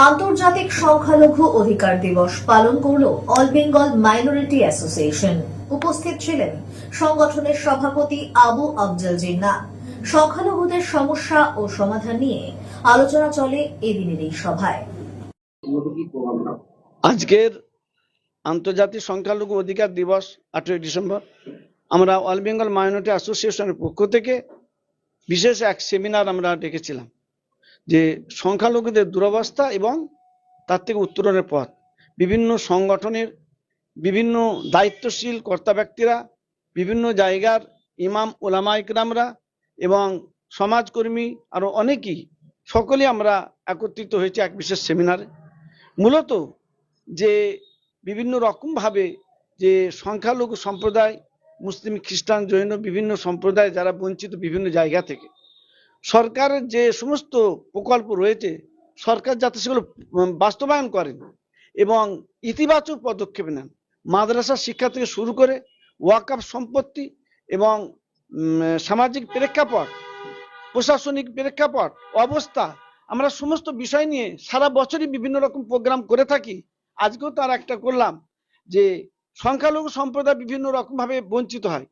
আন্তর্জাতিক সংখ্যালঘু অধিকার দিবস পালন করল অল বেঙ্গল মাইনরিটি অ্যাসোসিয়েশন। উপস্থিত ছিলেন সংগঠনের সভাপতি আবু আফজল জিন্নাহ। সংখ্যালঘুদের সমস্যা ও সমাধান নিয়ে আলোচনা চলে এদিনের এই সভায়। আজকের আন্তর্জাতিক সংখ্যালঘু অধিকার দিবস 18 ডিসেম্বর আমরা অল বেঙ্গল মাইনরিটি অ্যাসোসিয়েশনের পক্ষ থেকে বিশেষ এক সেমিনার আমরা ডেকেছিলাম যে সংখ্যালঘুদের দুরবস্থা এবং তার থেকে উত্তরণের পথ। বিভিন্ন সংগঠনের বিভিন্ন দায়িত্বশীল কর্তা ব্যক্তিরা, বিভিন্ন জায়গার ইমাম ওলামা ইকরামরা এবং সমাজকর্মী আরো অনেকেই সকলেই আমরা একত্রিত হয়েছি এক বিশেষ সেমিনারে। মূলত যে বিভিন্ন রকমভাবে যে সংখ্যালঘু সম্প্রদায়, মুসলিম, খ্রিস্টান, জৈন বিভিন্ন সম্প্রদায় যারা বঞ্চিত বিভিন্ন জায়গা থেকে, সরকারের যে সমস্ত প্রকল্প রয়েছে সরকার যাতে সেগুলো বাস্তবায়ন করেন এবং ইতিবাচক পদক্ষেপ নেন। মাদ্রাসা শিক্ষা থেকে শুরু করে ওয়াকফ সম্পত্তি এবং সামাজিক প্রেক্ষাপট, প্রশাসনিক প্রেক্ষাপট, অবস্থা, আমরা সমস্ত বিষয় নিয়ে সারা বছরই বিভিন্ন রকম প্রোগ্রাম করে থাকি। আজকেও তার একটা করলাম যে সংখ্যালঘু সম্প্রদায় বিভিন্ন রকম ভাবে বঞ্চিত হয়।